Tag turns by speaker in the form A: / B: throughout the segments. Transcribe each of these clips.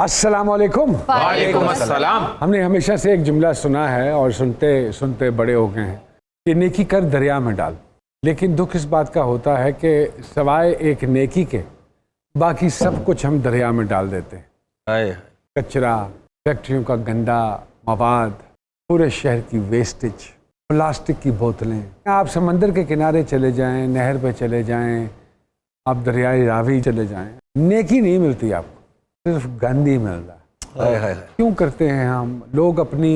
A: अस्सलाम वालेकुम।
B: वालेकुम अस्सलाम।
A: हमने हमेशा से एक जुमला सुना है और सुनते सुनते बड़े हो गए हैं कि नेकी कर दरिया में डाल। लेकिन दुख इस बात का होता है कि सवाए एक नेकी के बाकी सब कुछ हम दरिया में डाल देते हैं। कचरा, फैक्ट्रियों का गंदा मवाद, पूरे शहर की वेस्टेज, प्लास्टिक की बोतलें। आप समंदर के किनारे चले जाएं, नहर पे चले जाएं, आप दरियाई रावी चले जाएं, नेकी नहीं मिलती आपको, सिर्फ गंद ही मिलता है। क्यों करते हैं हम लोग अपनी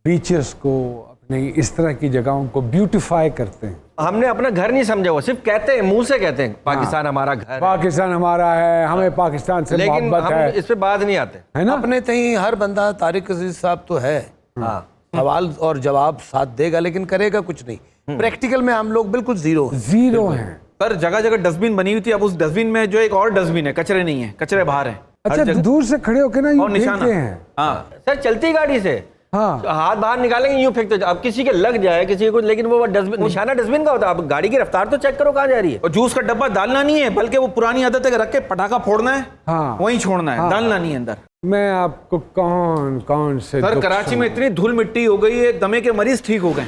A: बीचेस को, अपनी इस तरह की जगहों को ब्यूटिफाई करते हैं।
C: हमने अपना घर नहीं समझा, वो सिर्फ कहते हैं, मुंह से कहते हैं पाकिस्तान हमारा घर है,
A: पाकिस्तान हमारा है, हमें पाकिस्तान से
C: लेकिन
A: मोहब्बत
C: हम
A: है।
C: इस पे बात नहीं आते,
A: है ना?
D: अपने तहीं हर बंदा तारिक अजीज साहब तो है,
C: हाँ,
D: सवाल और जवाब साथ देगा लेकिन करेगा कुछ नहीं। प्रैक्टिकल में हम लोग बिल्कुल जीरो
A: हैं।
B: सर जगह जगह डस्टबिन बनी हुई थी, अब उस डस्टबिन में जो एक और डस्टबिन है, कचरे नहीं है, कचरे बाहर है।
A: अच्छा, दूर से खड़े होकर ना यूं फेंकते हैं।
B: हाँ
C: सर चलती गाड़ी से
A: हाँ,
C: हाथ बाहर निकालेंगे यूं फेंकते, अब किसी के लग जाए किसी को, लेकिन वो डस्टबिन, निशाना डस्टबिन का होता है। अब गाड़ी की रफ्तार तो चेक करो कहाँ जा रही है।
B: और जूस का डब्बा डालना नहीं है, बल्कि वो पुरानी आदत है, रख के पटाखा फोड़ना है,
A: हाँ,
B: वहीं छोड़ना है,
A: हाँ,
B: डालना नहीं है अंदर।
A: मैं आपको कौन कौन से
B: सर
A: दुख
B: कराची में इतनी धूल मिट्टी हो गई है, दमे के मरीज ठीक हो गए,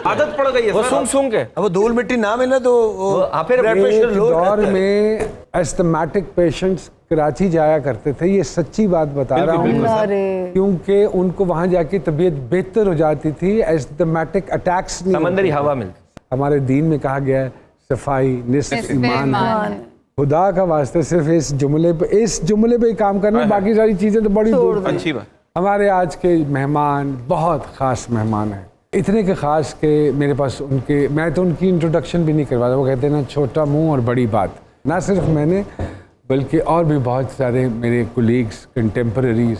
B: आदत पड़ गई है
C: वो
B: सर।
C: सूंघ सूंघ के
D: अब वो धूल मिट्टी ना मिले तो
C: फिर
D: ब्लड प्रेशर
A: एक
D: लो
A: दौर
D: रहता है।
A: में एस्थमेटिक पेशेंट्स कराची जाया करते थे। ये सच्ची बात बता रहा हूँ, क्योंकि उनको वहां जाके तबीयत बेहतर हो जाती थी, एस्थमेटिक अटैक्स नहीं
C: समंदरी
A: होते थे।
C: हवा मिलती।
A: हमारे दीन में कहा गया है सफाई निस्फ ईमान है। खुदा का वास्ते सिर्फ इस जुमले पे ही काम करना, बाकी सारी चीजें तो बड़ी दूर।
B: अच्छी बात।
A: हमारे आज के मेहमान बहुत ख़ास मेहमान हैं, इतने के ख़ास के मेरे पास उनके, मैं तो उनकी इंट्रोडक्शन भी नहीं करवाता। वो कहते हैं ना, छोटा मुंह और बड़ी बात। ना सिर्फ मैंने बल्कि और भी बहुत सारे मेरे कोलीग्स, कंटेम्पररीज,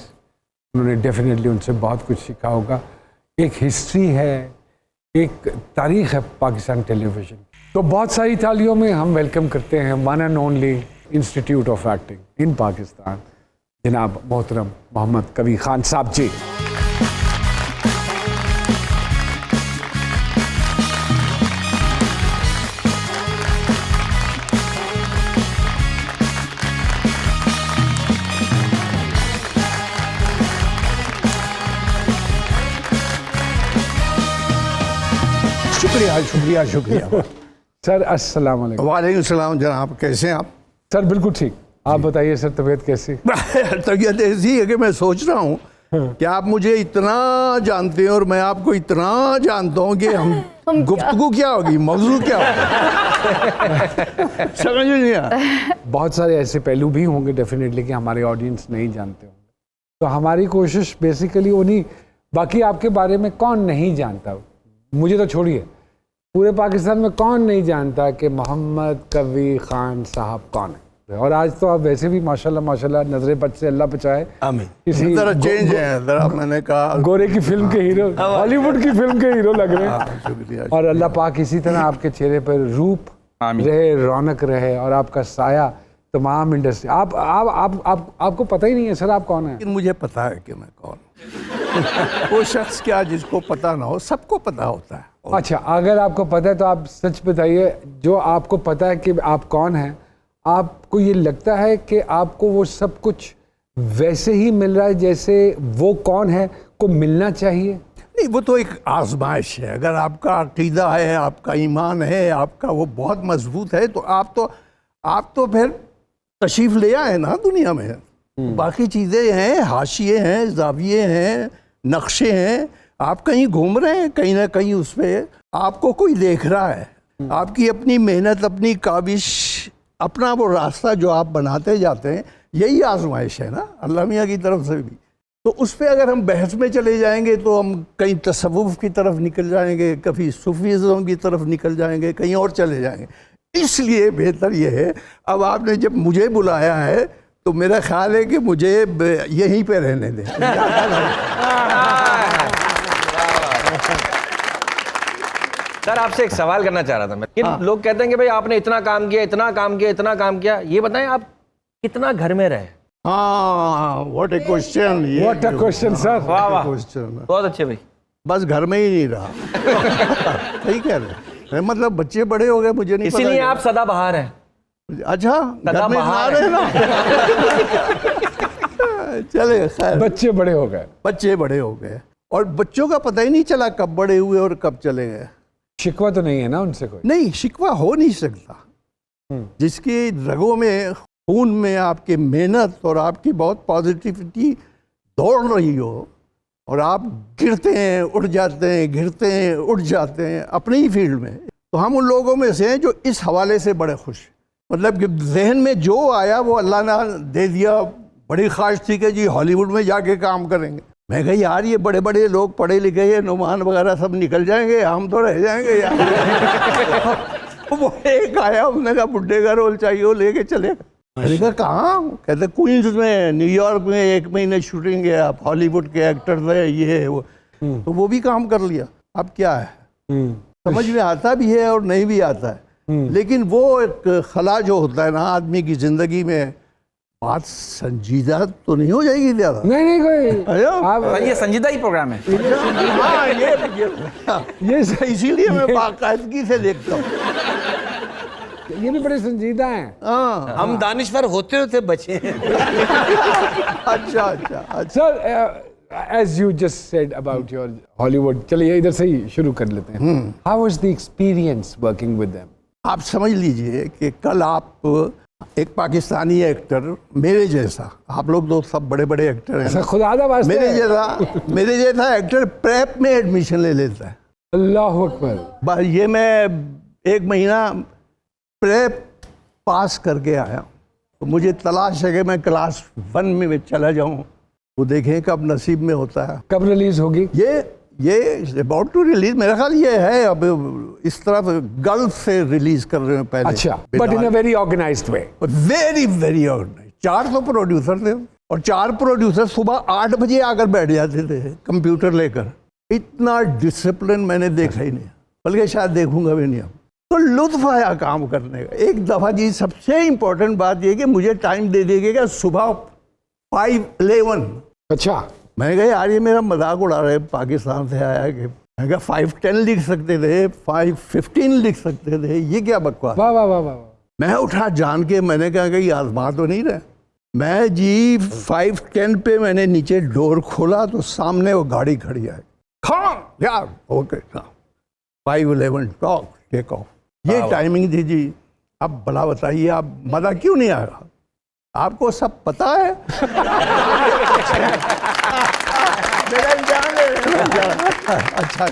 A: उन्होंने डेफिनेटली उनसे बहुत कुछ सीखा होगा। एक हिस्ट्री है, एक तारीख़ है पाकिस्तान टेलीविज़न। तो बहुत सारी तालियों में हम वेलकम करते हैं one and only institute of acting in Pakistan, जनाब मोहतरम मोहम्मद कवी खान साहब जी। शुक्रिया शुक्रिया शुक्रिया सर। अस्सलाम वालेकुम।
E: वालेकुम सलाम जनाब, कैसे हैं आप?
A: सर बिल्कुल ठीक, आप बताइए सर, तबीयत कैसी?
E: तबीयत ऐसी है कि मैं सोच रहा हूँ कि आप मुझे इतना जानते हैं और मैं आपको इतना जानता हूँ कि हम गुफ्तगू क्या होगी, मौजू क्या होगा, समझ नहीं आया।
A: बहुत सारे ऐसे पहलू भी होंगे डेफिनेटली कि हमारे ऑडियंस नहीं जानते होंगे, तो हमारी कोशिश बेसिकली उन्हीं, बाकी आपके बारे में कौन नहीं जानता, मुझे तो छोड़िए, पूरे पाकिस्तान में कौन नहीं जानता कि मोहम्मद कवी खान साहब कौन है। और आज तो आप वैसे भी माशाल्लाह माशाल्लाह नजरे बद से अल्लाह बचाए,
D: आमीन,
A: किसी
E: जरा चेंज है, जरा मैंने कहा
A: गोरे की फिल्म के हीरो, हॉलीवुड की फिल्म के हीरो लग रहे हैं।
E: शुक्रिया।
A: और अल्लाह पाक इसी तरह आपके चेहरे पर रूप रहे, रौनक रहे, और आपका साया तमाम इंडस्ट्री। आपको पता ही नहीं है सर आप कौन है?
E: लेकिन मुझे पता है कि मैं कौन हूं। वो शख्स क्या जिसको पता ना हो, सबको पता होता है।
A: अच्छा, अगर आपको पता है तो आप सच बताइए, जो आपको पता है कि आप कौन हैं, आपको ये लगता है कि आपको वो सब कुछ वैसे ही मिल रहा है जैसे वो कौन है को मिलना चाहिए?
E: नहीं, वो तो एक आजमाइश है। अगर आपका अकीदा है, आपका ईमान है, आपका वो बहुत मजबूत है, तो आप तो फिर तशरीफ ले आए ना दुनिया में। बाकी चीज़ें हैं, हाशिए हैं, जाविये हैं, नक्शे हैं। आप कहीं घूम रहे हैं, कहीं ना कहीं उस पर आपको कोई देख रहा है। आपकी अपनी मेहनत, अपनी काविश, अपना वो रास्ता जो आप बनाते जाते हैं, यही आजमाइश है ना अल्लाह मियाँ की तरफ से भी। तो उस पर अगर हम बहस में चले जाएंगे तो हम कहीं तसव्वुफ की तरफ निकल जाएंगे, कभी सूफीज़्म की तरफ निकल जाएंगे, कहीं और चले जाएंगे। इसलिए बेहतर ये है, अब आपने जब मुझे बुलाया है तो मेरा ख्याल है कि मुझे यहीं पे रहने दें।
C: सर आपसे एक सवाल करना चाह रहा था मैं कि लोग कहते हैं कि भाई आपने इतना काम किया, इतना काम किया, इतना काम किया, ये बताएं आप कितना घर में रहे?
E: हाँ, what A question,
A: what a question sir.
C: वाह वाह,
E: क्वेश्चन।
C: बहुत अच्छे भाई।
E: बस घर में ही नहीं रहा। सही कह रहे हैं, मतलब बच्चे बड़े हो गए, मुझे नहीं पता।
C: इसीलिए आप सदाबहार हैं।
E: अच्छा, घर में आ रहे हैं ना। चले खैर,
A: बच्चे बड़े हो गए,
E: बच्चे बड़े हो गए और बच्चों का पता ही नहीं चला कब बड़े हुए और कब चले गए।
A: शिकवा तो नहीं है ना उनसे कोई?
E: नहीं, शिकवा हो नहीं सकता। जिसकी रगों में, खून में आपकी मेहनत और आपकी बहुत पॉजिटिविटी दौड़ रही हो और आप गिरते हैं उठ जाते हैं, गिरते हैं उठ जाते हैं अपनी ही फील्ड में, तो हम उन लोगों में से हैं जो इस हवाले से बड़े खुश हैं। मतलब कि जहन में जो आया वो अल्लाह ने दे दिया। बड़ी ख्वाहिश थी कि जी हॉलीवुड में जाके काम करेंगे। मैं कहा यार ये बड़े बड़े लोग पढ़े लिखे, ये नुमान वगैरह सब निकल जाएंगे, हम तो रह जाएंगे यार। वो एक आया, उसने कहा बुड्ढे का रोल चाहिए, वो लेके चले। मैंने कहा कहाँ? कहते क्वींस में, न्यूयॉर्क में 1 महीने शूटिंग है, आप हॉलीवुड के एक्टर्स है, ये है वो। तो वो भी काम कर लिया। अब क्या है, समझ में आता भी है और नहीं भी आता है, लेकिन वो एक खला जो होता है ना आदमी की जिंदगी में, बात संजीदा तो नहीं हो जाएगी ज्यादा?
A: नहीं कोई आप
B: ये संजीदा ही प्रोग्राम है।
E: हाँ, ये इसीलिए मैं बाकायदगी से देखता हूँ।
A: ये भी बड़े संजीदा हैं।
E: हाँ,
D: हम दानिश्वर होते होते बचे हैं।
E: अच्छा।
A: Sir, as you just said about your Hollywood, चलिए इधर से ही शुरू कर लेते हैं। How was the experience working with them?
E: आप समझ लीजिए कि कल आप एक पाकिस्तानी एक्टर, मेरे जैसा, आप लोग तो सब बड़े बड़े एक्टर हैं,
A: ऐसा खुदा दा वास्ते
E: मेरे जैसा एक्टर प्रेप में एडमिशन ले लेता है।
A: अल्लाह अकबर।
E: ये मैं 1 महीना प्रेप पास करके आया, तो मुझे तलाश है कि मैं क्लास 1 में चला जाऊं। वो देखें कब नसीब में होता है।
A: कब रिलीज होगी?
E: ये अबाउट टू रिलीज, मेरा ख्याल ये है अब इस तरफ गल्फ से रिलीज कर रहे हैं पहले।
A: अच्छा, but in a very organised way.
E: Very very organise. 4 तो प्रोड्यूसर थे और 4 प्रोड्यूसर सुबह 8 बजे आकर बैठ जाते थे कंप्यूटर लेकर। इतना डिसिप्लिन मैंने देखा ही नहीं, बल्कि शायद देखूंगा भी नहीं। तो लुत्फ आया काम करने का। एक दफ़ा जी सबसे इम्पोर्टेंट बात यह कि मुझे टाइम दे दिया गया सुबह 5:11।
A: अच्छा,
E: मैं कहा यार ये मेरा मजाक उड़ा रहे, पाकिस्तान से आया कि मैं कहा 5:10 लिख सकते थे, 5:15 लिख सकते थे, ये क्या बकवास।
A: वाह वाह वाह वाह।
E: मैं उठा जान के, मैंने कहा कि ये आजमा तो नहीं रहे। मैं जी 5:10 पे मैंने नीचे डोर खोला तो सामने वो गाड़ी खड़ी है। खान यार, ओके 5:11 टॉक टेक ऑफ, ये टाइमिंग थी जी। अब भला बताइए आप मजा क्यों नहीं आया? आपको सब पता है। अच्छा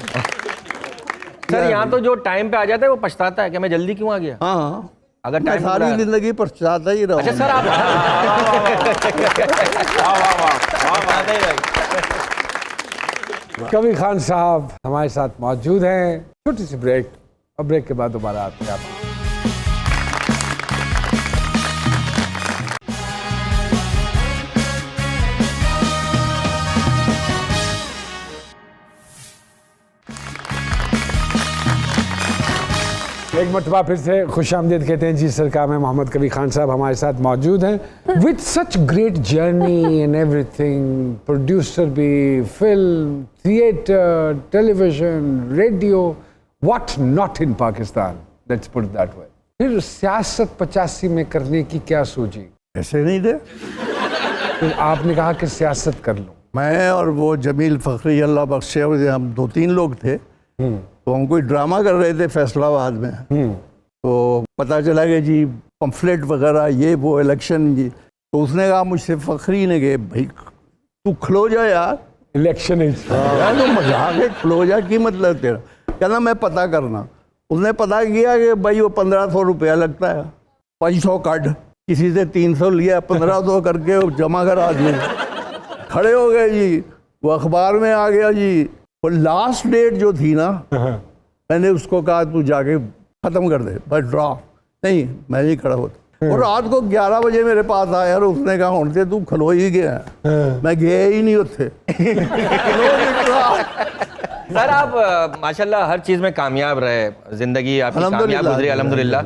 C: सर, यहाँ तो जो टाइम पे आ जाता है वो पछताता है कि मैं जल्दी क्यों आ गया।
E: हाँ,
C: अगर
E: मैं
C: टाइम
E: सारी जिंदगी पछताता ही रहा।
C: अच्छा सर, आप
A: कबीर खान साहब हमारे साथ मौजूद हैं। छोटी सी ब्रेक, और ब्रेक के बाद दोबारा आते हैं आप। एक मरतबा फिर से खुश आमदीद कहते हैं जी सरकार में। मोहम्मद कबीर खान साहब हमारे साथ मौजूद हैं with such great journey and everything. Producer भी, film, theatre, television, radio, what not in Pakistan, let's put it that way. फिर सियासत 85 में करने की क्या सोची?
E: ऐसे नहीं थे।
A: फिर आपने कहा कि सियासत कर लो।
E: मैं और वो जमील फखरी अल्लाह बख्शे, हम 2-3 लोग थे, तो हम कोई ड्रामा कर रहे थे फैसलाबाद में। तो पता चला कि जी पम्फलेट वगैरह ये वो इलेक्शन जी। तो उसने कहा मुझसे, फखरी ने, कि भाई तू खलो जा यार,
A: इलेक्शन
E: यार तो मजाक है, खलो जा, की मतलब तेरा? कहना मैं पता करना। उसने पता किया कि भाई वो 1500 रुपया लगता है, 500 काट, किसी से 300 लिया, 1500 करके जमा करा दिए। खड़े हो गए जी, वो अखबार में आ गया जी। और लास्ट डेट जो थी ना, मैंने उसको कहा तू जाके ख़त्म कर दे, बस ड्रा। नहीं, मैं नहीं खड़ा होता। और रात को 11 बजे मेरे पास आया और उसने कहा उनसे तू खलो ही गया। मैं गया ही नहीं उत्थे।
C: सर, आप माशाल्लाह हर चीज़ में कामयाब रहे, जिंदगी आपकी कामयाब गुजरी अल्हम्दुलिल्लाह।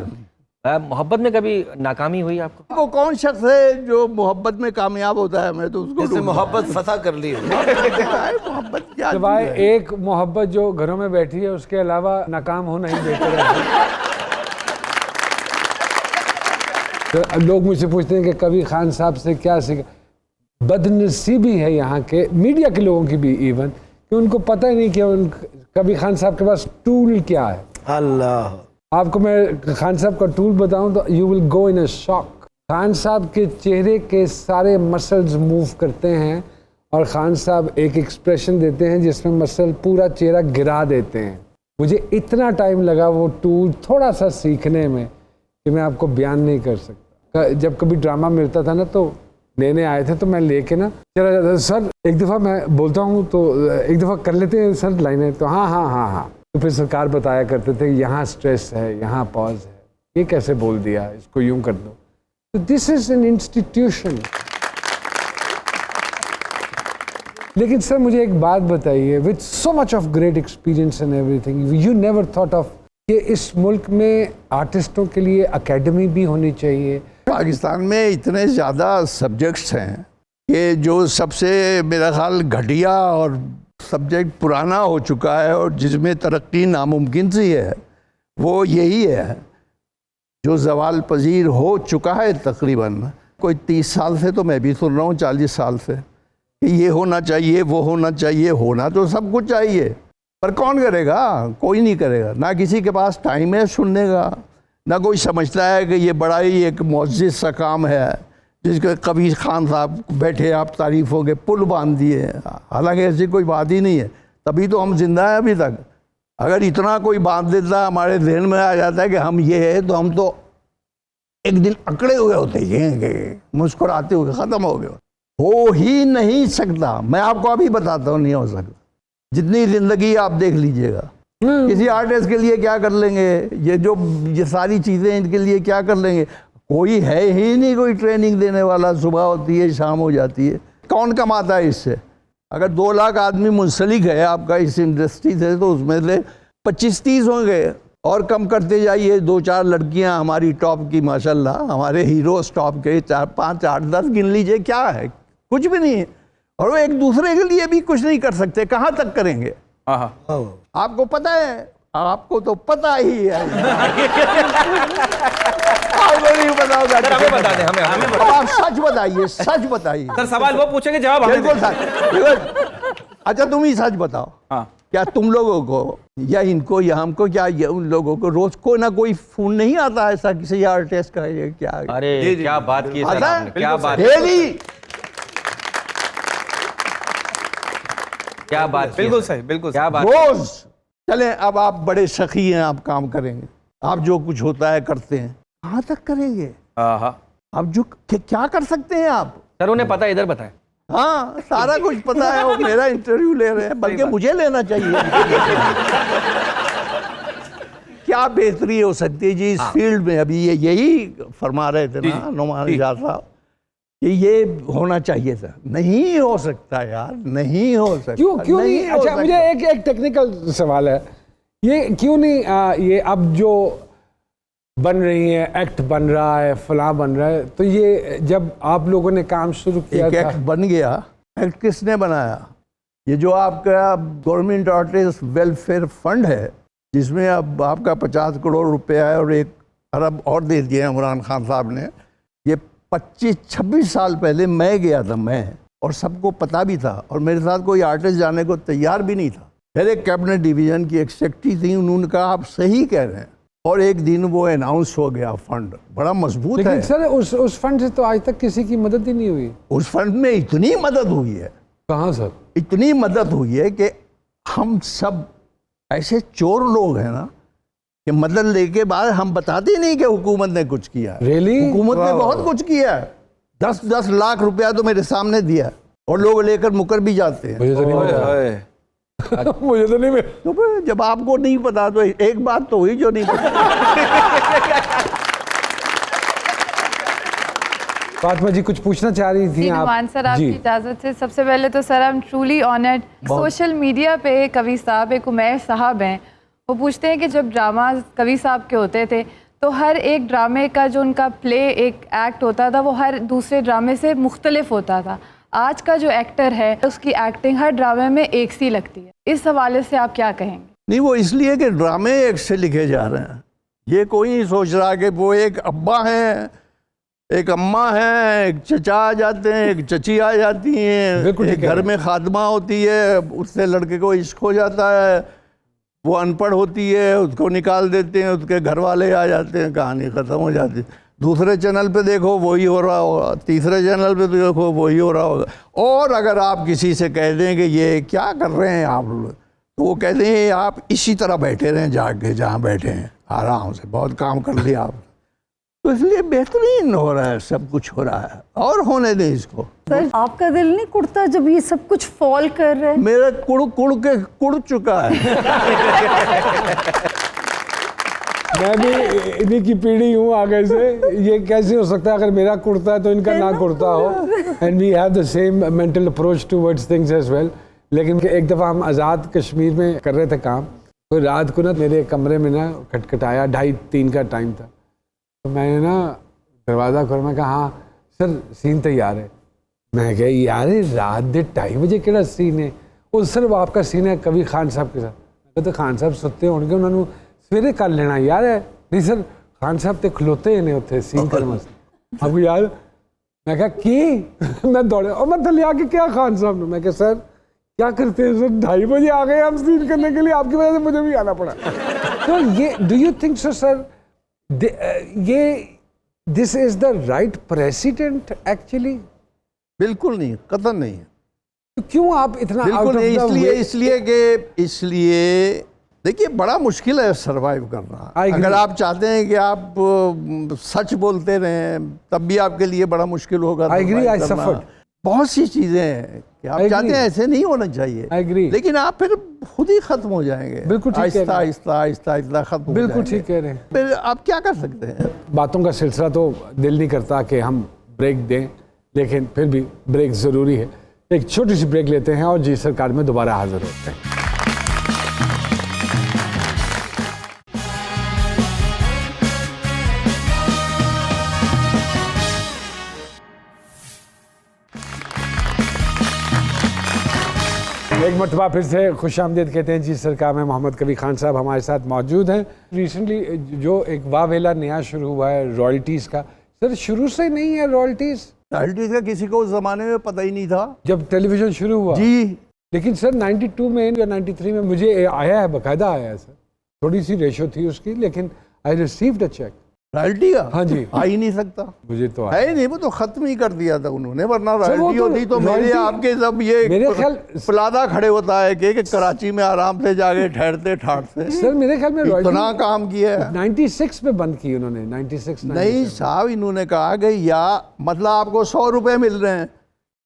C: मोहब्बत में कभी नाकामी हुई आपको?
E: वो कौन शख्स है जो मोहब्बत में कामयाब होता है? मैं तो उसको
D: जिसने मोहब्बत फतह कर ली।
E: मोहब्बत क्या
A: तो भाई, एक मोहब्बत जो घरों में बैठी है, उसके अलावा नाकाम होना ही बेहतर है। तो लोग मुझसे पूछते हैं कि कबीर खान साहब से क्या सीखा। बदनसीबी है यहाँ के मीडिया के लोगों की भी इवन, कि उनको पता ही नहीं कि कभी खान साहब के पास टूल क्या है।
D: अल्लाह,
A: आपको मैं खान साहब का टूल बताऊं तो you will go in a shock. Khan साहब के चेहरे के सारे मसल्स मूव करते हैं और खान साहब एक एक्सप्रेशन देते हैं जिसमें मसल पूरा चेहरा गिरा देते हैं। मुझे इतना टाइम लगा वो टूल थोड़ा सा सीखने में कि मैं आपको बयान नहीं कर सकता। जब कभी ड्रामा मिलता था ना तो लेने आए थे तो मैं लेके ना चला जाता, सर एक दफ़ा मैं बोलता हूँ तो एक दफ़ा कर लेते हैं सर लाइनें, तो हाँ। तो फिर सरकार बताया करते थे यहाँ स्ट्रेस है, यहाँ पॉज है, ये कैसे बोल दिया, इसको यूं कर दो। तो दिस इज एन इंस्टीट्यूशन। लेकिन सर मुझे एक बात बताइए, with so much of great experience and everything, you never thought of कि इस मुल्क में आर्टिस्टों के लिए एकेडमी भी होनी चाहिए?
E: पाकिस्तान में इतने ज़्यादा सब्जेक्ट्स हैं कि जो सबसे मेरा ख्याल घटिया और सब्जेक्ट पुराना हो चुका है और जिसमें तरक्की नामुमकिन सी है, वो यही है जो ज़वाल पजीर हो चुका है तकरीबन। कोई 30 साल से तो मैं भी सुन रहा हूँ, 40 साल से, कि ये होना चाहिए, वो होना चाहिए। होना तो सब कुछ चाहिए, पर कौन करेगा? कोई नहीं करेगा। ना किसी के पास टाइम है सुनने का, ना कोई समझता है कि ये बड़ा ही एक मुअज़्ज़िज़ सा काम है जिसके कबीर खान साहब बैठे आप तारीफ़ों के पुल बांध दिए। हालांकि ऐसी कोई बात ही नहीं है, तभी तो हम जिंदा हैं अभी तक। अगर इतना कोई बांध देता, हमारे ध्यान में आ जाता है कि हम ये है, तो हम तो एक दिन अकड़े हुए होते हैं, मुस्कुराते हुए ख़त्म हो गए। हो ही नहीं सकता। मैं आपको अभी बताता हूँ, नहीं हो सकता। जितनी ज़िंदगी आप देख लीजिएगा, किसी आर्टिस्ट के लिए क्या कर लेंगे, ये सारी चीज़ें इनके लिए क्या कर लेंगे? कोई है ही नहीं कोई ट्रेनिंग देने वाला। सुबह होती है, शाम हो जाती है, कौन कमाता है इससे? अगर 2 लाख आदमी मुंसलिक है आपका इस इंडस्ट्री से, तो उसमें से 25-30 होंगे, और कम करते जाइए। 2-4 लड़कियां हमारी टॉप की, माशाल्लाह, हमारे हीरोज टॉप के 4-5, 8-10 गिन लीजिए, क्या है? कुछ भी नहीं है। और वो एक दूसरे के लिए भी कुछ नहीं कर सकते। कहाँ तक करेंगे? आपको पता है? आपको तो पता ही है। आपको नहीं पता होगा।
C: हमें बता दें, हमें
E: तो आप सच बताइए, सच बताइए।
B: सर सवाल वो पूछेंगे, जवाब हमें
E: बिल्कुल सच। अच्छा तुम ही सच बताओ, क्या तुम लोगों को या इनको या हमको, क्या उन लोगों को रोज कोई ना कोई फोन नहीं आता ऐसा किसी आर्टिस्ट का? ये क्या?
C: अरे क्या बात की सर आपने, क्या बात,
E: डेली।
C: क्या बात,
B: बिल्कुल सही, बिल्कुल
C: क्या बात।
E: रोज। चले, अब आप बड़े सखी हैं, आप काम करेंगे, आप जो कुछ होता है करते हैं, कहाँ तक करेंगे? आप जो क्या कर सकते हैं आप?
C: सर उन्हें पता है, इधर बताएं।
E: हाँ, सारा कुछ पता है। वो मेरा इंटरव्यू ले रहे हैं, बल्कि मुझे लेना चाहिए। क्या बेहतरी हो सकती है जी इस फील्ड में? अभी यही फरमा रहे थे ना नुमान शाह साहब कि ये होना चाहिए था। नहीं हो सकता यार, नहीं हो सकता।
A: क्यों नहीं? अच्छा मुझे एक टेक्निकल सवाल है, ये क्यों नहीं ये अब जो बन रही है, एक्ट बन रहा है, फला बन रहा है, तो ये जब आप लोगों ने काम शुरू किया था,
E: एक्ट बन गया। एक्ट किसने बनाया? ये जो आपका गवर्नमेंट आर्टिस्ट वेलफेयर फंड है, जिसमें अब आपका 50 करोड़ रुपया है और 1 अरब और दे दिए इमरान खान साहब ने। ये 25-26 साल पहले मैं गया था, मैं, और सबको पता भी था, और मेरे साथ कोई आर्टिस्ट जाने को तैयार भी नहीं था। फिर एक कैबिनेट डिवीजन की एक सेक्रेटरी थी, उन्होंने कहा आप सही कह रहे हैं, और एक दिन वो अनाउंस हो गया। फंड बड़ा मजबूत है।
A: लेकिन सर उस फंड से तो आज तक किसी की मदद ही नहीं हुई।
E: उस फंड में इतनी मदद हुई है।
A: कहाँ सर?
E: इतनी मदद हुई है कि हम सब ऐसे चोर लोग हैं ना कि मदद लेके बाद हम बताते नहीं कि हुकूमत ने कुछ किया।
A: Really?
E: हुकूमत ने बहुत कुछ किया है। 10-10 लाख रुपया तो मेरे सामने दिया, और लोग लेकर मुकर भी जाते हैं।
A: मुझे तो नहीं पता। मुझे तो नहीं मिला।
E: तो फिर जब आपको नहीं पता तो एक बात तो हुई जो नहीं पता।
A: फातिमा जी कुछ पूछना चाह रही थी आप?
F: नुमान सर, आपकी इजाजत से सबसे पहले तो sir I am truly honoured. Social media पे कवि साहब, एक उमैर साहब हैं, वो पूछते हैं कि जब ड्रामा कवि साहब के होते थे तो हर एक ड्रामे का जो उनका प्ले, एक एक्ट होता था, वो हर दूसरे ड्रामे से मुख्तलिफ होता था। आज का जो एक्टर है उसकी एक्टिंग हर ड्रामे में एक सी लगती है। इस हवाले से आप क्या कहेंगे?
E: नहीं, वो इसलिए कि ड्रामे एक से लिखे जा रहे हैं। ये कोई नहीं सोच रहा कि वो एक अब्बा हैं, एक अम्मा है, एक चचा आ जाते हैं, एक चची आ जाती हैं,
A: बिल्कुल ठीक
E: एक
A: कह
E: घर
A: रहे
E: में खादमा होती है, उससे लड़के को इश्क हो जाता है, वो अनपढ़ होती है, उसको निकाल देते हैं, उसके घर वाले आ जाते हैं, कहानी ख़त्म हो जाती है। दूसरे चैनल पे देखो वही हो रहा होगा, तीसरे चैनल पे देखो वही हो रहा होगा। और अगर आप किसी से कह दें कि ये क्या कर रहे हैं आप लोग, तो वो कहते हैं आप इसी तरह बैठे रहें जाके जहाँ बैठे हैं, आराम से, बहुत काम कर लिया आप। तो इसलिए बेहतरीन हो रहा है, सब कुछ हो रहा है, और होने दें इसको।
G: सर आपका दिल नहीं कुड़ता जब ये सब कुछ फॉल कर रहा है?
E: मेरा कुड़ के कुड़ चुका है।
A: मैं भी इन्हीं की पीढ़ी हूँ आगे से। ये कैसे हो सकता है अगर मेरा कुर्ता है तो इनका ना कुर्ता हो। And we have the same mental approach towards things as well. लेकिन एक दफ़ा हम आज़ाद कश्मीर में कर रहे थे काम, तो रात को ना मेरे कमरे में ना खटखटाया, 2:30-3 का टाइम था। तो मैंने ना दरवाज़ा खोला, मैं कहा हाँ सर सीन तैयार है। मैं कहा यार रात दे 2:30 बजे केड़ा सीन है? वो सर वो आपका सीन है कभी खान साहब के साथ। तो खान साहब सुते होंगे, उन्होंने सवेरे कर लेना यार है। नहीं सर खान साहब तो खलोते ने उत्थे सीन कर मस्त आपको यार। मैं कहा कि मैं दौड़े और मैं थले आके क्या खान साहब ने, मैं कहा सर क्या करते हैं सर, 2:30 बजे आ गए हम सीन करने के लिए, आपकी वजह से मुझे भी आना पड़ा। तो ये do you think so sir ये this is the right president actually?
E: बिल्कुल नहीं, कतई नहीं है,
A: तो क्यों आप इतना
E: बिल्कुल नहीं। इसलिए देखिए बड़ा मुश्किल है सरवाइव करना। अगर आप चाहते हैं कि आप सच बोलते रहें तब भी आपके लिए बड़ा मुश्किल होगा।
A: I agree, I suffered.
E: बहुत सी चीजें हैं कि आप चाहते हैं ऐसे नहीं होना चाहिए,
A: I agree.
E: लेकिन आप फिर खुद ही खत्म हो जाएंगे।
A: बिल्कुल ठीक कह रहे हैं।
E: आहिस्ता खत्म हो
A: बिल्कुल
E: जाएंगे।
A: ठीक कह रहे हैं।
E: फिर आप क्या कर सकते हैं?
A: बातों का सिलसिला तो दिल नहीं करता कि हम ब्रेक दें, लेकिन फिर भी ब्रेक ज़रूरी है। एक छोटी सी ब्रेक लेते हैं और जी सरकार में दोबारा हाजिर होते हैं। एक मरतबा फिर से खुश आमदीद कहते हैं जी सरकार में। मोहम्मद कबीर खान साहब हमारे साथ मौजूद हैं। रिसेंटली जो एक वावेला नया शुरू हुआ है रॉयल्टीज़ का, सर शुरू से नहीं है रॉयल्टीज़?
E: रॉयल्टीज का किसी को उस जमाने में पता ही नहीं था
A: जब टेलीविजन शुरू हुआ
E: जी।
A: लेकिन सर 92 में या 93 में मुझे आया है, बाकायदा आया है सर। थोड़ी सी रेशो थी उसकी, लेकिन I received a cheque.
E: Royalty का?
A: हाँ जी।
E: आ ही नहीं सकता,
A: मुझे तो आया।
E: है नहीं, वो तो खत्म ही कर दिया था उन्होंने, वरना
A: सर, वो
E: रॉयल्टी
A: तो
E: होती तो मेरे
A: रॉयल्टी-
E: आपके सब ये
A: मेरे ख्याल
E: प्लादा खड़े होता है कि कराची में आराम से जाके ठहरते ठाटते।
A: सर मेरे ख्याल में
E: इतना
A: रॉयल्टी
E: काम किया है।
A: 96 में बंद की उन्होंने, 96
E: नहीं साहब, इन्होंने कहा कि या मतलब आपको 100 रुपए मिल रहे हैं,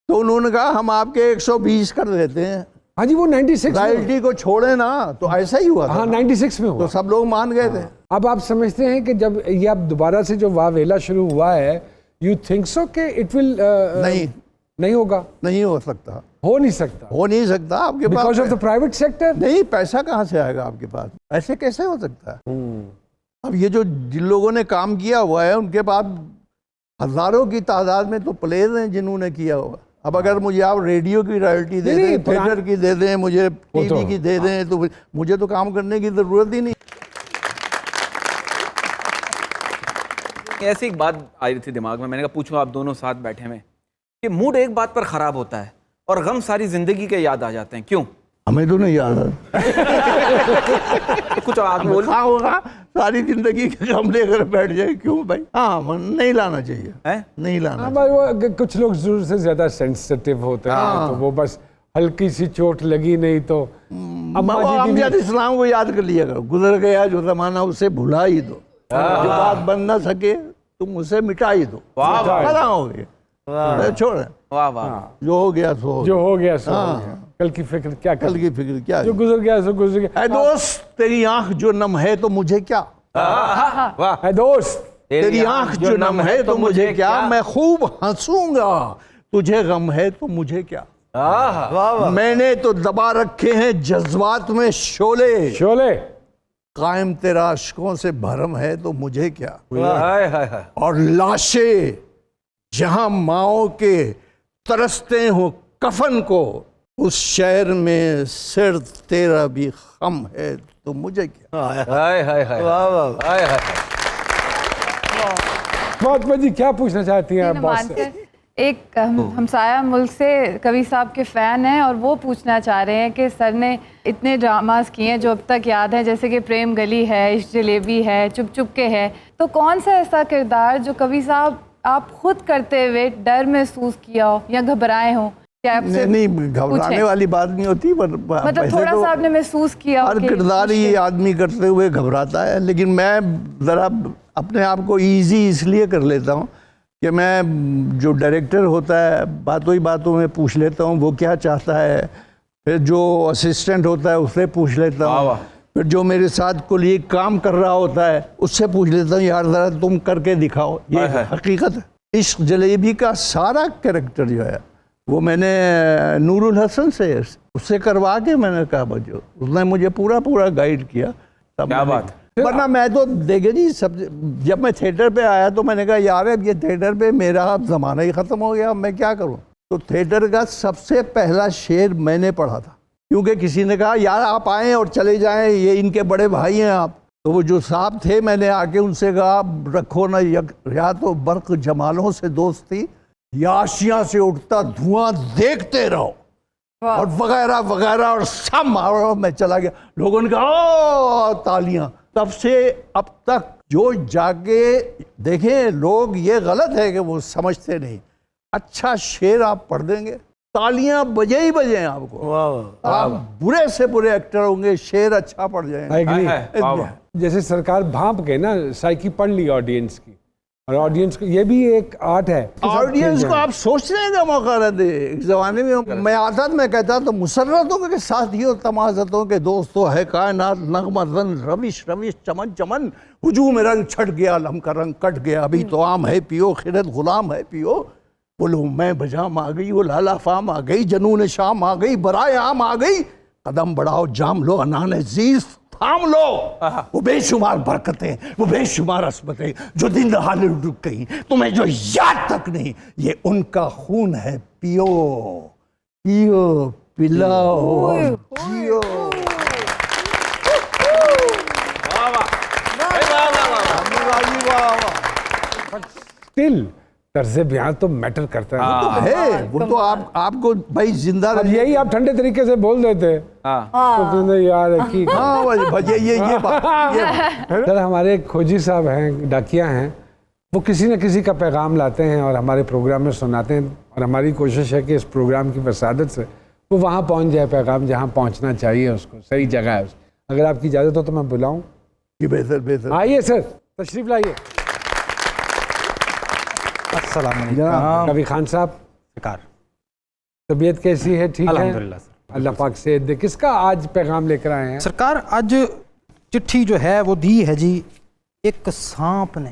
E: तो उन्होंने कहा हम आपके 120 कर देते हैं।
A: हाँ जी वो 96 में।
E: रॉयल्टी को छोड़े ना, तो ऐसा ही हुआ था।
A: हाँ 96 में हुआ।
E: तो सब लोग मान गए थे।
A: अब आप समझते हैं कि जब ये अब दोबारा से जो वावेला शुरू हुआ है, यू थिंक सो कि इट विल नहीं होगा?
E: नहीं हो सकता,
A: हो नहीं सकता
E: हो नहीं सकता आपके पास।
A: Because of the private sector.
E: नहीं, पैसा कहाँ से आएगा आपके पास? ऐसे कैसे हो सकता है? अब ये जो जिन लोगों ने काम किया हुआ है उनके पास हजारों की तादाद में तो प्लेयर हैं जिन्होंने किया हुआ। अब अगर मुझे आप रेडियो की रॉयल्टी दे
A: नहीं,
E: दें, थिएटर की दे दें, मुझे टीवी की दे दें, तो मुझे तो काम करने की जरूरत ही नहीं।
B: ऐसी एक बात आई रही थी दिमाग में, मैंने कहा पूछूं आप दोनों साथ बैठे में कि मूड एक बात पर खराब होता है और गम सारी जिंदगी के याद आ जाते हैं, क्यों?
E: हमें तो नहीं याद है।
B: कुछ आगे बोल।
E: क्या होगा, सारी जिंदगी के गम लेकर बैठ जाए, क्यों भाई? हाँ, नहीं लाना चाहिए,
B: हैं?
E: नहीं लाना।
A: हाँ भाई वो कुछ लोग जरूर से ज्यादा सेंसिटिव होते हैं, तो वो बस हल्की सी चोट लगी नहीं तो
E: अमजद इस्लाम को याद कर लिया करो, गुजर गया जो जमाना उसे भुला ही दो, जो बात बन ना सके तुम उसे मिटा ही दो। खत्म हो गया, छोड़,
B: वाह वाह।
E: जो हो गया सो हो
A: जो
E: गया।
A: हो गया सो हो गया। कल की फिक्र क्या कर,
E: कल की फिक्र क्या
A: जो
E: है?
A: गुजर गया सो गुजर गया।
E: ऐ दोस्त तेरी आंख जो नम है तो मुझे क्या,
A: है दोस्त
E: तेरी आंख जो नम है तो मुझे क्या, मैं खूब हंसूंगा, तुझे गम है तो मुझे क्या। मैंने तो दबा रखे हैं जज्बात में शोले,
A: शोले।
E: कायम तेरा अश्कों से भरम है तो मुझे क्या।
C: हाय हाय हाय।
E: और लाशें जहां माओ के तरसते हो कफन को, उस शहर में सिर तेरा भी खम है तो मुझे क्या।
C: हाय हाय हाय। हाय हाय।
A: फातिमा जी क्या पूछना चाहती हैं आप बॉस से?
F: नुमान सर, एक हमसाया मुल्क से कवि साहब के फ़ैन हैं और वो पूछना चाह रहे हैं कि सर ने इतने ड्रामास किए हैं जो अब तक याद हैं, जैसे कि प्रेम गली है, इश्क जलेबी है, चुप चुप के है, तो कौन सा ऐसा किरदार जो कवि साहब आप खुद करते हुए डर महसूस किया हो या घबराए हो? क्या आपसे
E: नहीं, घबराने
F: पूछें?
E: वाली बात नहीं होती, पर
F: मतलब
E: वैसे
F: थोड़ा
E: तो
F: सा आपने महसूस किया हो
E: हर
F: कि
E: किरदार ही आदमी करते हुए घबराता है, लेकिन मैं ज़रा अपने आप को इजी इसलिए कर लेता हूँ कि मैं जो डायरेक्टर होता है बातों ही बातों में पूछ लेता हूँ वो क्या चाहता है, फिर जो असिस्टेंट होता है उससे पूछ लेता हूँ, फिर जो मेरे साथ कोलीग काम कर रहा होता है उससे पूछ लेता हूँ, यार ज़रा तुम करके दिखाओ। ये हकीकत है। इश्क जलेबी का सारा कैरेक्टर जो है वो मैंने नूरुल हसन से उससे करवा के मैंने कहा बजो, उसने मुझे पूरा गाइड किया। तब
B: क्या बात
E: वरना मैं तो देखे जी सब, जब मैं थिएटर पे आया तो मैंने कहा यार अब ये थिएटर पे मेरा अब ज़माना ही ख़त्म हो गया, अब मैं क्या करूं। तो थिएटर का सबसे पहला शेर मैंने पढ़ा था, क्योंकि किसी ने कहा यार आप आएँ और चले जाएं, ये इनके बड़े भाई हैं आप। तो वो जो साहब थे, मैंने आके उनसे कहा रखो ना, या तो बर्क जमालों से दोस्ती, याशियाँ से उठता धुआं देखते रहो, और वगैरह वगैरह, और सब मारो। मैं चला गया, लोगों ने कहा तालियां। तब से अब तक जो जाके देखें लोग, ये गलत है कि वो समझते नहीं, अच्छा शेर आप पढ़ देंगे तालियां बजे ही बजे आपको। आप बुरे से बुरे एक्टर होंगे, शेर अच्छा पढ़ जाएंगे।
A: एग्री। जैसे सरकार भांप के ना साइकी पढ़ ली ऑडियंस की, और ऑडियंस को ये भी एक आर्ट है।
E: ऑडियंस को आप सोचने का मौका न दे। एक जमाने में मैं आता, मैं कहता तो मुसर्रतों के साथियों तमाज़तों के दोस्तों है कायनात नगमा रन रविश रविश चमन चमन, हुजूम रंग छट गया लम का रंग कट गया, अभी तो आम है पियो खिरत गुलाम है पियो, बोलो मैं बजाम आ गई, वो लाला फाम आ गई, जनून शाम आ गई, बराए आम आ गई, कदम बढ़ाओ जाम लो अनान अजीज थाम लो। वो बेशुमार बरकतें, वो बेशुमार अस्मतें जो दिन दहाड़े रुक गई, तुम्हें जो याद तक नहीं, ये उनका खून है, पियो पियो पिलाओ जियो।
A: स्टिल तर्ज बयान तो मैटर करता है।
E: तो है वो तो आपको भाई जिंदा
A: अब
E: रहिए।
A: यही आप ठंडे तरीके से बोल देते तो कहते यार की
E: हाँ ये बात
A: सर, हमारे एक खोजी साहब हैं, डाकिया हैं, वो किसी न किसी का पैगाम लाते हैं और हमारे प्रोग्राम में सुनाते हैं, और हमारी कोशिश है कि इस प्रोग्राम की वसादत से वो वहाँ पहुँच जाए पैगाम जहाँ पहुँचना चाहिए, उसको सही जगह है। अगर आपकी इजाज़त हो तो मैं बुलाऊँ?
E: कि बेहतर
A: आइए सर, तशरीफ लाइए। कवि खान साहब, तबीयत कैसी है? ठीक है
H: अल्हम्दुलिल्लाह सर।
A: अल्लाह पाक सेहत दे। किसका आज पैगाम लेकर आए हैं?
H: सरकार आज चिट्ठी जो है वो दी है जी एक सांप ने।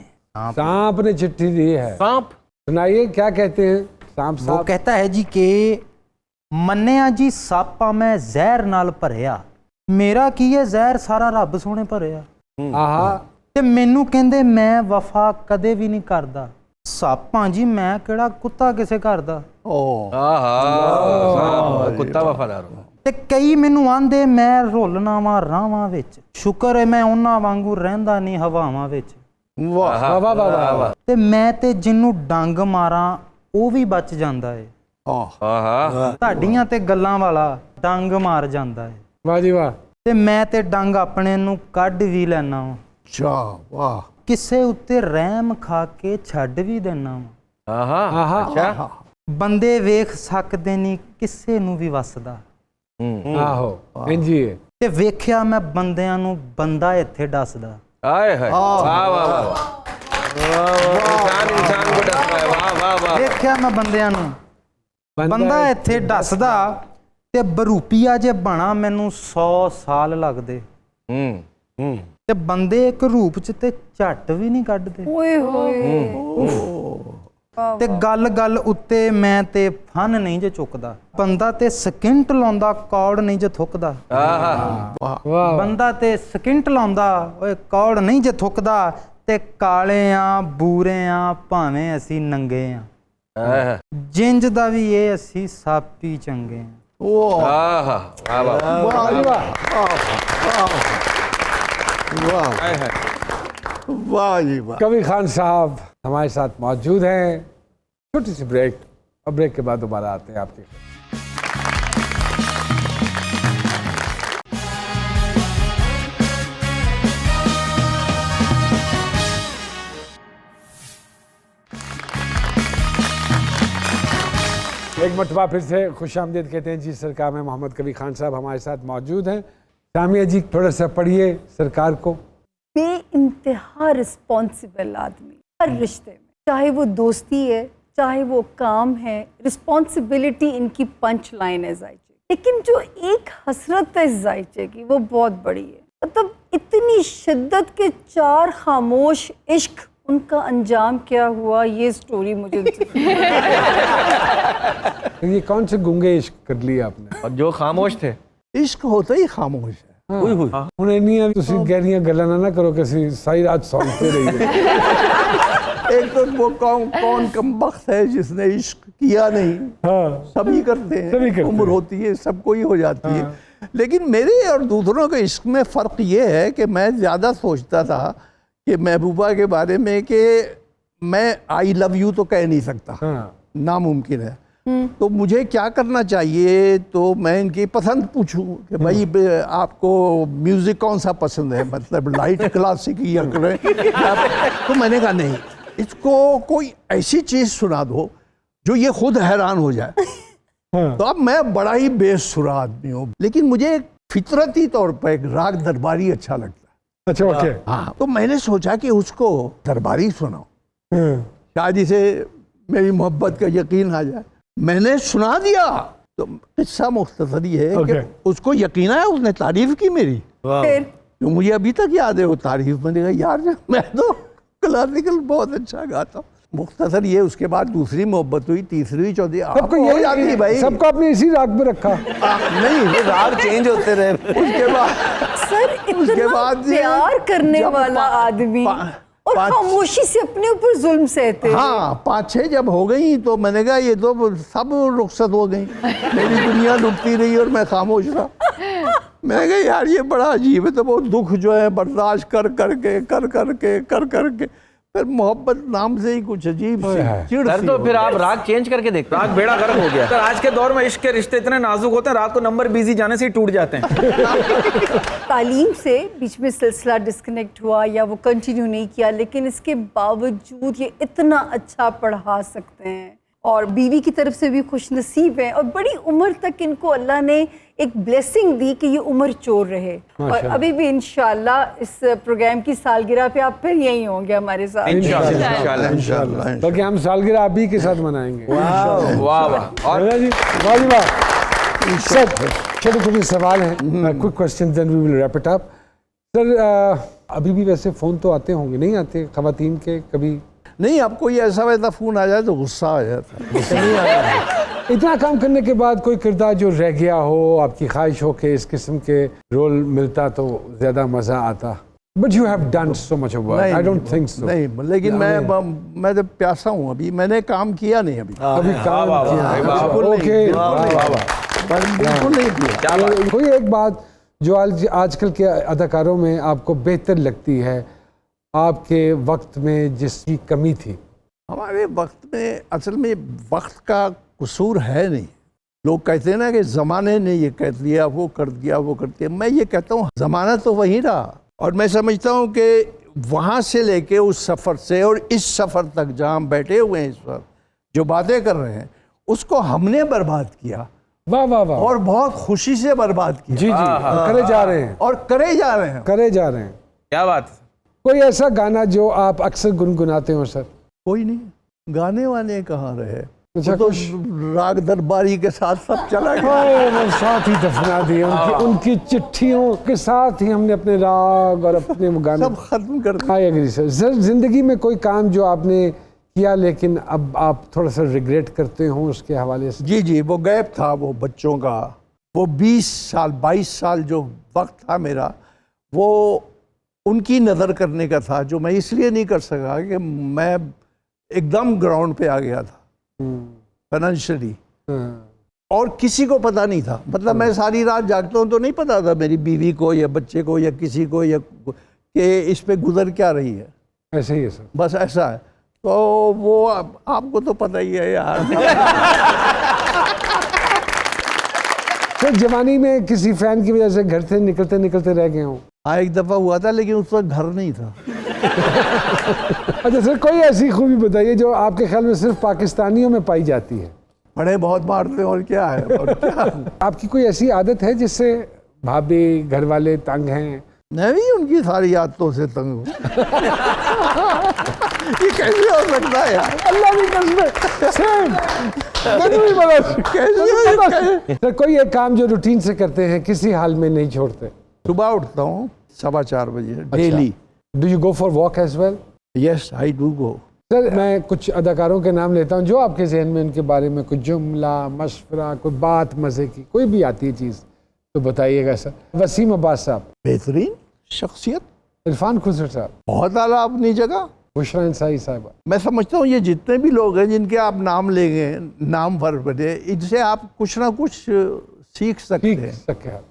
A: सांप ने चिट्ठी दी है।
C: सांप
A: सुनाइए क्या कहते हैं सांप
H: वो
A: साहब?
H: कहता है जी कि मन्निया जी सापा मैं जहर नाल भरिया, मेरा की है जहर सारा रब सोने भरिया,
A: आहा,
H: ते मैनू कहंदे मैं वफा कदे भी नहीं करदा, सापां जी मैं किहड़ा कुत्ता किसे घर दा,
C: कुत्ता वफादार हो।
H: ते कई मैनू आंदे मैं रोलना वा रावां विच, शुक्र है मैं उन्हां वांगू रहिंदा नहीं हवावां विच,
A: वाह वाह वाह वाह।
H: ते मैं ते जिन्नू डंग मारां ਉਹ ਵੀ ਬਚ ਜਾਂਦਾ ਏ। ਤੁਹਾਡੀਆਂ ਤੇ ਗੱਲਾਂ ਵਾਲਾ ਡੰਗ ਮਾਰ ਜਾਂਦਾ ਏ।
A: वाह जी वाह।
H: ਤੇ ਮੈਂ ਤੇ ਡੰਗ ਆਪਣੇ ਨੂੰ ਕੱਢ ਵੀ ਲੈਣਾ ਵਾ,
E: अच्छा वाह।
H: ਕਿਸੇ ਉੱਤੇ ਰਹਿਮ ਖਾ ਕੇ ਛੱਡ ਵੀ ਦੇਣਾ ਵਾ,
A: आहा,
H: ਬੰਦੇ ਵੇਖ ਸਕਦੇ ਨਹੀਂ ਕਿਸੇ ਨੂੰ ਵੀ ਵਸਦਾ,
A: आहो, जी
H: ਤੇ ਵੇਖਿਆ ਮੈਂ ਬੰਦਿਆਂ ਨੂੰ ਬੰਦਾ ਇੱਥੇ ਡਸਦਾ,
C: आए है वाह वाह वाह, इंसान को डस रहा है, वाह वाह वाह।
H: ਵੇਖਿਆ ਮੈਂ ਬੰਦਿਆਂ ਨੂੰ ਬੰਦਾ ਇੱਥੇ ਡਸਦਾ, ਤੇ ਬਰੂਪੀਆ ਜੇ ਬਣਾ ਮੈਨੂੰ 100 ਸਾਲ ਲੱਗਦੇ, ਤੇ ਬੰਦੇ ਇੱਕ ਰੂਪ ਚ ਤੇ ਝੱਟ ਵੀ ਨਹੀਂ ਕੱਢਦੇ,
G: ओए होए
H: ਤੇ ਗੱਲ ਗੱਲ ਉੱਤੇ ਮੈਂ ਤੇ ਫਨ ਨਹੀਂ ਜੇ ਚੁੱਕਦਾ, ਬੰਦਾ ਤੇ ਸਕਿੰਟ ਲਾਉਂਦਾ ਕੌੜ ਨਹੀਂ ਜੇ ਥੁੱਕਦਾ,
A: वाह।
H: ਬੰਦਾ ਤੇ ਸਕਿੰਟ ਲਾਉਂਦਾ ਓਏ ਕੌੜ ਨਹੀਂ ਜੇ ਥੁੱਕਦਾ, ਤੇ ਕਾਲੇ ਆ ਬੂਰੇ ਆ ਭਾਵੇਂ ਅਸੀਂ ਨੰਗੇ ਆ, ਜਿੰਜ ਦਾ ਵੀ ਇਹ ਅਸੀਂ ਸਾਪੀ ਚੰਗੇ ਆ।
E: वाह
A: वाह जी वाह।
E: वाह वाह जी वाह।
A: कवि खान साहब, हमारे साथ मौजूद हैं। छोटी सी ब्रेक, और ब्रेक के बाद दोबारा आते हैं आपके। एक मरतबा फिर से खुश आमदीद कहते हैं जी सरकार में। मोहम्मद कबीर खान साहब हमारे साथ मौजूद हैं। सामिया जी थोड़ा सा पढ़िए सरकार को।
G: बेइंतहा रिस्पॉन्सिबल आदमी हर रिश्ते में, चाहे वो दोस्ती है चाहे वो काम है, रिस्पॉन्सिबिलिटी इनकी पंच लाइन है जायचे। लेकिन जो एक हसरत है जायचे की वो बहुत बड़ी है। मतलब इतनी शिद्दत के 4 खामोश इश्क, उनका अंजाम क्या हुआ ये स्टोरी मुझे
A: ये कौन से गूंगे इश्क कर लिया आपने?
C: और जो खामोश थे,
E: इश्क होता ही खामोश है।
A: हुणे नहीं तुसी गहरियां गल्लां ना करो कि सारी रात सौंपते रहिए।
E: एक तो वो कौन कमबख्त है जिसने इश्क किया नहीं।
A: हाँ,
E: सभी करते हैं,
A: सभी करते
E: उम्र
A: हैं।
E: होती है, सबको ही हो जाती है। लेकिन मेरे और दूसरों के इश्क में फ़र्क ये है कि मैं ज़्यादा सोचता था कि महबूबा के बारे में कि मैं आई लव यू तो कह नहीं सकता,
A: हाँ।
E: नामुमकिन है। तो मुझे क्या करना चाहिए? तो मैं इनकी पसंद पूछूं कि भाई आपको म्यूज़िक कौन सा पसंद है, मतलब लाइट क्लासिक या तो मैंने कहा नहीं, इसको कोई ऐसी चीज़ सुना दो जो ये खुद हैरान हो जाए। तो अब मैं बड़ा ही बेसुरा आदमी हूँ, लेकिन मुझे फितरती तौर पर एक राग दरबारी अच्छा लगता है।
A: अच्छा, ओके।
E: हाँ, तो मैंने सोचा कि उसको दरबारी सुनाओ, शायद इसे मेरी मोहब्बत का यकीन आ जाए। मैंने सुना दिया तो किस्सा मुख्तसर ये है कि उसको यकीन आया, उसने तारीफ की मेरी।
G: फिर
E: तो मुझे अभी तक याद है वो तारीफ। मैंने कहा यार मैं तो क्लासिकल बहुत अच्छा गाता हूँ। मुख्तसर ये, उसके बाद दूसरी मोहब्बत हुई, तीसरी, चौथी,
A: सबको
E: हो जाती है भाई।
A: सबको आपने इसी राग पे रखा।
E: नहीं,
D: राग चेंज होते रहे।
E: उसके बाद
G: सर इतना
E: बाद
G: प्यार करने
E: जब
G: वाला आदमी और
E: पाँच-
G: खामोशी से अपने ऊपर जुल्म सहते हैं।
E: हाँ, 5-6 जब हो गई तो मैंने कहा ये तो सब रुखसत हो गई, मेरी दुनिया डूबती रही और मैं खामोश रहा। मैंने कहा यार ये बड़ा अजीब है। तो वो दुख जो है बर्दाश्त कर करके फिर मोहब्बत नाम से ही कुछ अजीब सी चिढ़
C: सर
E: सी
C: तो
E: हो
C: फिर
E: गई।
C: आप राग चेंज करके देखते हैं।
B: राग बेड़ा गर्क हो गया। सर आज के दौर में इश्क के रिश्ते इतने नाजुक होते हैं, रात को नंबर बिजी जाने से ही टूट जाते हैं।
G: तालीम से बीच में सिलसिला डिस्कनेक्ट हुआ या वो कंटिन्यू नहीं किया, लेकिन इसके बावजूद ये इतना अच्छा पढ़ा सकते हैं और बीवी की तरफ से भी खुश नसीब है और बड़ी उम्र तक इनको अल्लाह ने एक ब्लेसिंग दी कि ये उम्र चोर रहे। और अभी भी इंशाल्लाह इस प्रोग्राम की सालगिरह पे आप फिर यहीं होंगे हमारे साथ।
E: इंशाल्लाह।
A: बल्कि हम सालगिरह आप ही के साथ मनाएंगे।
C: वाह वाह। और
A: है ना जी? वाह जी वाह। सर छोटे छोटे सवाल हैं, quick question, then we will wrap it up. Sir अभी भी वैसे फ़ोन तो आते होंगे, नहीं आते ख़वातीन के कभी?
E: नहीं, अब कोई ऐसा वैसा फोन आ जाए तो गुस्सा आ जाता है, गुस्सा नहीं आता।
A: इतना काम करने के बाद कोई किरदार जो रह गया हो, आपकी ख्वाहिश हो कि इस किस्म के रोल मिलता तो ज़्यादा मज़ा आता? But you have done so much work, I don't think so.
E: नहीं, लेकिन मैं तो प्यासा हूँ, अभी मैंने काम किया नहीं अभी।
A: अभी काम किया?
E: बिल्कुल नहीं,
A: ओके,
E: बिल्कुल नहीं किया।
A: कोई एक बात जो आजकल के अदाकारों में आपको बेहतर लगती है, आपके वक्त में जिसकी कमी थी?
E: हमारे वक्त में असल में वक्त का कसूर है नहीं। लोग कहते हैं ना कि ज़माने ने ये कह दिया, वो कर दिया, वो कर दिया। मैं ये कहता हूँ ज़माना तो वही रहा और मैं समझता हूँ कि वहाँ से लेके उस सफ़र से और इस सफ़र तक जहाँ हम बैठे हुए हैं इस वक्त जो बातें कर रहे हैं, उसको हमने बर्बाद किया।
A: वाह वाह वाह।
E: और बहुत खुशी से बर्बाद किया।
A: जी जी, करे जा रहे हैं,
E: और करे जा रहे हैं।
A: करे जा रहे हैं।
B: क्या बात है।
A: कोई ऐसा गाना जो आप अक्सर गुनगुनाते हो सर?
E: कोई नहीं, गाने वाने कहाँ रहे।
A: अच्छा,
E: वो तो राग दरबारी के साथ सब चला गया।
A: हाय, वो साथ ही दफना दिए उनकी चिट्ठियों के साथ ही हमने अपने राग और अपने गाने
E: सब खत्म कर दिया।
A: I agree sir. सर जिंदगी में कोई काम जो आपने किया लेकिन अब आप थोड़ा सा रिग्रेट करते हो उसके हवाले से?
E: जी जी, वो गैप था वो बच्चों का, वो 20 साल 22 साल जो वक्त था मेरा, वो उनकी नज़र करने का था, जो मैं इसलिए नहीं कर सका कि मैं एकदम ग्राउंड पे आ गया था फाइनेंशियली, और किसी को पता नहीं था। मतलब मैं सारी रात जागता हूँ तो नहीं पता था मेरी बीवी को या बच्चे को या किसी को या कि इस पे गुजर क्या रही है।
A: ऐसे ही है सर।
E: बस ऐसा है। तो वो आपको तो पता ही है यार।
A: तो जवानी में किसी फैन की वजह से घर से निकलते निकलते रह गए हो?
E: हाँ, एक दफा हुआ था, लेकिन उस वक्त घर नहीं था।
A: अच्छा सर, कोई ऐसी खूबी बताइए जो आपके ख्याल में सिर्फ पाकिस्तानियों में पाई जाती है?
E: बड़े बहुत मारते हैं, और क्या है, और क्या।
A: आपकी कोई ऐसी आदत है जिससे भाभी घर वाले तंग हैं?
E: मैं भी उनकी सारी आदतों से तंग हूँ। ये कैसे हो सकता है यार?
A: अल्लाह की कसम, सेम मैंने भी बोला।
E: कैसे?
A: सर कोई एक काम जो रूटीन से करते हैं, किसी हाल में नहीं छोड़ते?
E: सुबह उठता हूँ 4:15 बजे daily.
A: Do you go for walk as well?
E: Yes, I do go.
A: Sir मैं कुछ अदाकारों के नाम लेता हूँ, जो आपके जहन में उनके बारे में कुछ जुमला, मशवरा, कोई बात मज़े की कोई भी आती है चीज़ तो बताइएगा सर। वसीम अब्बास साहब,
E: बेहतरीन शख्सियत।
A: इरफान खुसर साहब,
E: बहुत आला अपनी जगह।
A: बुशरा इंसाई साहब।
E: मैं समझता हूँ ये जितने भी लोग हैं जिनके आप नाम लेंगे, नाम भर बने, इनसे आप कुछ ना कुछ सीख सकते
A: ठीक
E: हैं।
A: सके आप।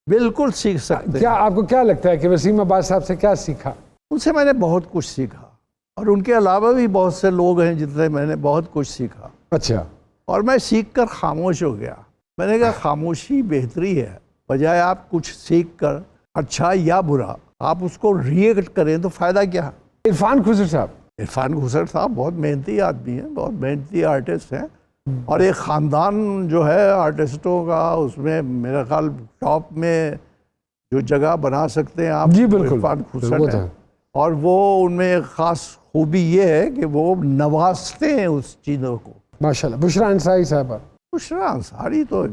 E: बिल्कुल सीख सकते
A: क्या
E: हैं।
A: आपको क्या लगता है कि वसीम अब्बास साहब से क्या सीखा?
E: उनसे मैंने बहुत कुछ सीखा, और उनके अलावा भी बहुत से लोग हैं जिनसे मैंने बहुत कुछ सीखा।
A: अच्छा।
E: और मैं सीख कर खामोश हो गया। मैंने कहा खामोशी बेहतरी है, बजाय आप कुछ सीख कर अच्छा या बुरा आप उसको रिएक्ट करें तो फ़ायदा क्या।
A: इरफान खुसर साहब,
E: इरफान खुसर साहब बहुत मेहनती आदमी हैं, बहुत मेहनती आर्टिस्ट हैं, और एक ख़ानदान जो है आर्टिस्टों का, उसमें मेरा ख्याल टॉप में जो जगह बना सकते हैं आप,
A: जी
E: वो
A: बिल्कुल,
E: इरफान खुसर
A: बिल्कुल
E: हैं।
A: है।
E: और वो उनमें एक ख़ास खूबी ये है कि वो नवाजते हैं उस चीज़ों को।
A: माशाल्लाह। बुशरा इंसाई साहब,
E: बुशरा अंसारी तो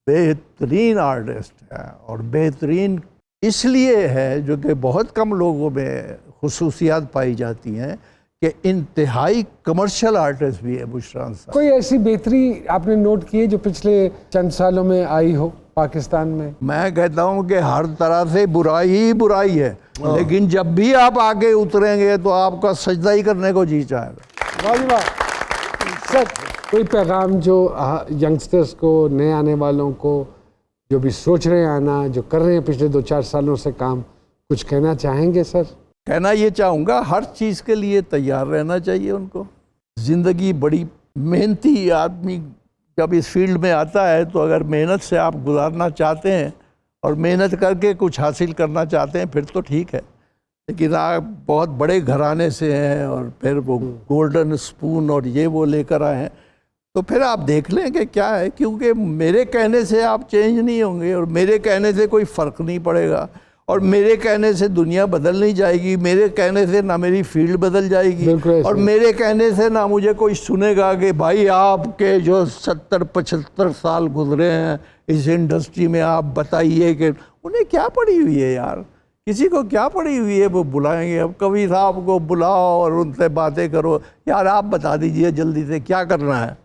E: बेहतरीन आर्टिस्ट है, और बेहतरीन इसलिए है जो कि बहुत कम लोगों में खुसूसियात पाई जाती हैं कि इंतहाई कमर्शियल आर्टिस्ट भी है बुशरा अंसारी।
A: कोई ऐसी बेहतरी आपने नोट की है जो पिछले चंद सालों में आई हो पाकिस्तान में?
E: मैं कहता हूँ कि हर तरह से बुराई ही बुराई है, लेकिन जब भी आप आगे उतरेंगे तो आपका सजदा ही करने को जी चाहेगा।
A: वाह जी वाह। सर कोई पैगाम जो यंगस्टर्स को, नए आने वालों को, जो भी सोच रहे हैं आना, जो कर रहे हैं पिछले 2-4 सालों से काम, कुछ कहना चाहेंगे सर?
E: कहना ये चाहूँगा, हर चीज़ के लिए तैयार रहना चाहिए उनको। ज़िंदगी बड़ी मेहनती आदमी जब इस फील्ड में आता है, तो अगर मेहनत से आप गुजारना चाहते हैं और मेहनत करके कुछ हासिल करना चाहते हैं फिर तो ठीक है, लेकिन आप बहुत बड़े घराने से हैं और फिर वो गोल्डन स्पून और ये वो लेकर आए हैं, तो फिर आप देख लें कि क्या है। क्योंकि मेरे कहने से आप चेंज नहीं होंगे, और मेरे कहने से कोई फ़र्क नहीं पड़ेगा, और मेरे कहने से दुनिया बदल नहीं जाएगी, मेरे कहने से ना मेरी फील्ड बदल जाएगी, और मेरे कहने से ना मुझे कोई सुनेगा कि भाई आपके जो 70-75 साल गुजरे हैं इस इंडस्ट्री में, आप बताइए कि उन्हें क्या पड़ी हुई है यार, किसी को क्या पड़ी हुई है। वो बुलाएंगे, अब कवि साहब को बुलाओ और उनसे बातें करो। यार आप बता दीजिए जल्दी से क्या करना है,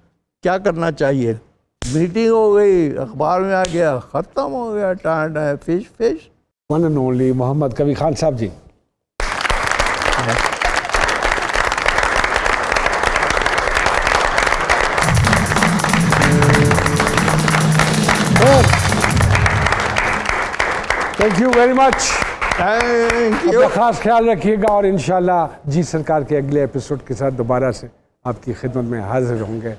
E: क्या करना चाहिए। मीटिंग हो गई, अखबार में आ गया, ख़त्म हो गया, टाइम है, fish.
A: One and only Mohammad Kabir Khan Sahab ji. Thank you very much.
E: Thank you.
A: अपना खास ख्याल रखिएगा, और इंशाल्लाह जी सरकार के अगले एपिसोड के साथ दोबारा से आपकी खिदमत में हाजिर होंगे।